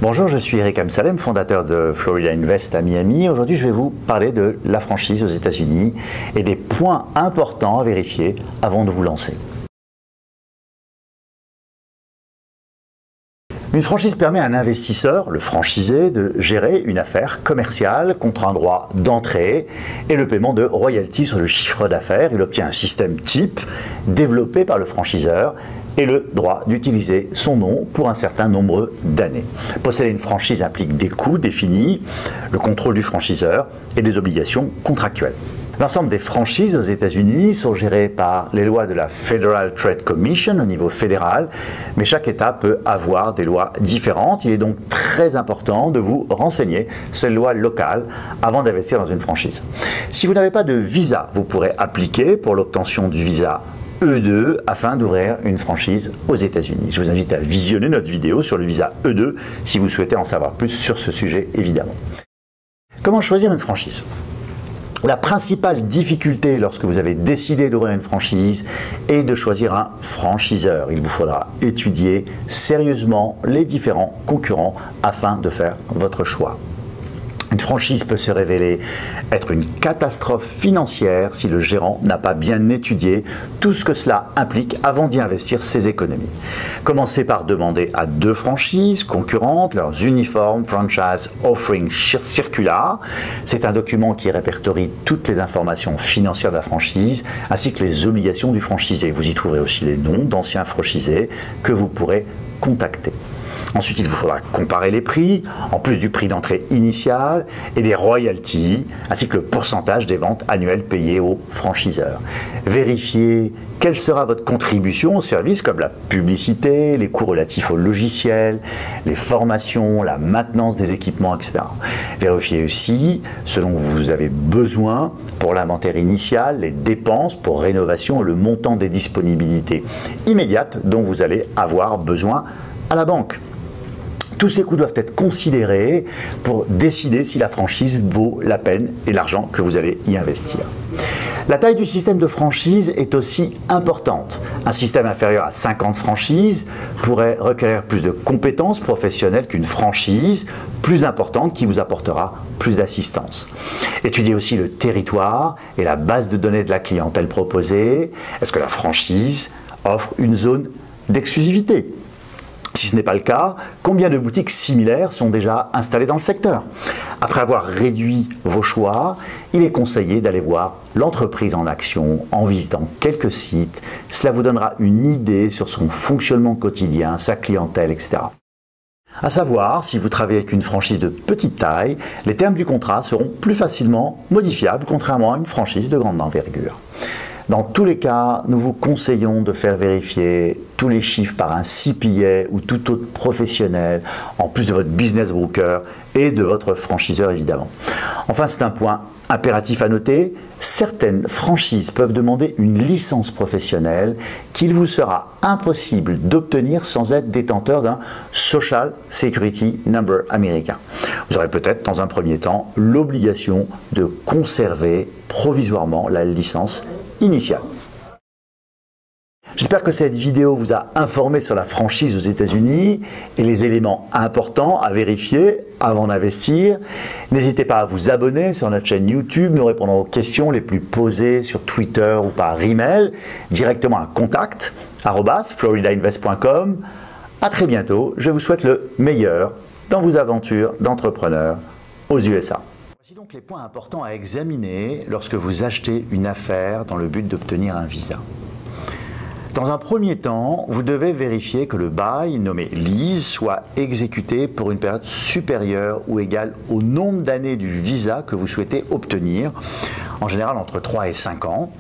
Bonjour, je suis Eric Amsalem, fondateur de Florida Invest à Miami. Aujourd'hui, je vais vous parler de la franchise aux États-Unis et des points importants à vérifier avant de vous lancer. Une franchise permet à un investisseur, le franchisé, de gérer une affaire commerciale contre un droit d'entrée et le paiement de royalties sur le chiffre d'affaires. Il obtient un système type développé par le franchiseur et le droit d'utiliser son nom pour un certain nombre d'années. Posséder une franchise implique des coûts définis, le contrôle du franchiseur et des obligations contractuelles. L'ensemble des franchises aux États-Unis sont gérées par les lois de la Federal Trade Commission au niveau fédéral, mais chaque État peut avoir des lois différentes. Il est donc très important de vous renseigner sur les lois locales avant d'investir dans une franchise. Si vous n'avez pas de visa, vous pourrez appliquer pour l'obtention du visa E2 afin d'ouvrir une franchise aux États-Unis. Je vous invite à visionner notre vidéo sur le visa E2 si vous souhaitez en savoir plus sur ce sujet évidemment. Comment choisir une franchise ? La principale difficulté lorsque vous avez décidé d'ouvrir une franchise est de choisir un franchiseur. Il vous faudra étudier sérieusement les différents concurrents afin de faire votre choix. Une franchise peut se révéler être une catastrophe financière si le gérant n'a pas bien étudié tout ce que cela implique avant d'y investir ses économies. Commencez par demander à 2 franchises concurrentes leurs Uniform Franchise Offering Circular. C'est un document qui répertorie toutes les informations financières de la franchise ainsi que les obligations du franchisé. Vous y trouverez aussi les noms d'anciens franchisés que vous pourrez contacter. Ensuite, il vous faudra comparer les prix, en plus du prix d'entrée initial et des royalties, ainsi que le pourcentage des ventes annuelles payées aux franchiseurs. Vérifiez quelle sera votre contribution aux services comme la publicité, les coûts relatifs au logiciel, les formations, la maintenance des équipements, etc. Vérifiez aussi ce dont vous avez besoin pour l'inventaire initial, les dépenses pour rénovation et le montant des disponibilités immédiates dont vous allez avoir besoin à la banque. Tous ces coûts doivent être considérés pour décider si la franchise vaut la peine et l'argent que vous allez y investir. La taille du système de franchise est aussi importante. Un système inférieur à 50 franchises pourrait requérir plus de compétences professionnelles qu'une franchise plus importante qui vous apportera plus d'assistance. Étudiez aussi le territoire et la base de données de la clientèle proposée. Est-ce que la franchise offre une zone d'exclusivité ? Si ce n'est pas le cas, combien de boutiques similaires sont déjà installées dans le secteur? Après avoir réduit vos choix, il est conseillé d'aller voir l'entreprise en action en visitant quelques sites. Cela vous donnera une idée sur son fonctionnement quotidien, sa clientèle, etc. À savoir, si vous travaillez avec une franchise de petite taille, les termes du contrat seront plus facilement modifiables, contrairement à une franchise de grande envergure. Dans tous les cas, nous vous conseillons de faire vérifier tous les chiffres par un CPA ou tout autre professionnel, en plus de votre business broker et de votre franchiseur évidemment. Enfin, c'est un point impératif à noter, certaines franchises peuvent demander une licence professionnelle qu'il vous sera impossible d'obtenir sans être détenteur d'un Social Security Number américain. Vous aurez peut-être dans un premier temps l'obligation de conserver provisoirement la licence initiale. J'espère que cette vidéo vous a informé sur la franchise aux États-Unis et les éléments importants à vérifier avant d'investir. N'hésitez pas à vous abonner sur notre chaîne YouTube. Nous répondrons aux questions les plus posées sur Twitter ou par email directement à contact@floridainvest.com. À très bientôt. Je vous souhaite le meilleur dans vos aventures d'entrepreneur aux USA. Voici donc les points importants à examiner lorsque vous achetez une affaire dans le but d'obtenir un visa. Dans un premier temps, vous devez vérifier que le bail, nommé lease, soit exécuté pour une période supérieure ou égale au nombre d'années du visa que vous souhaitez obtenir, en général entre 3 et 5 ans.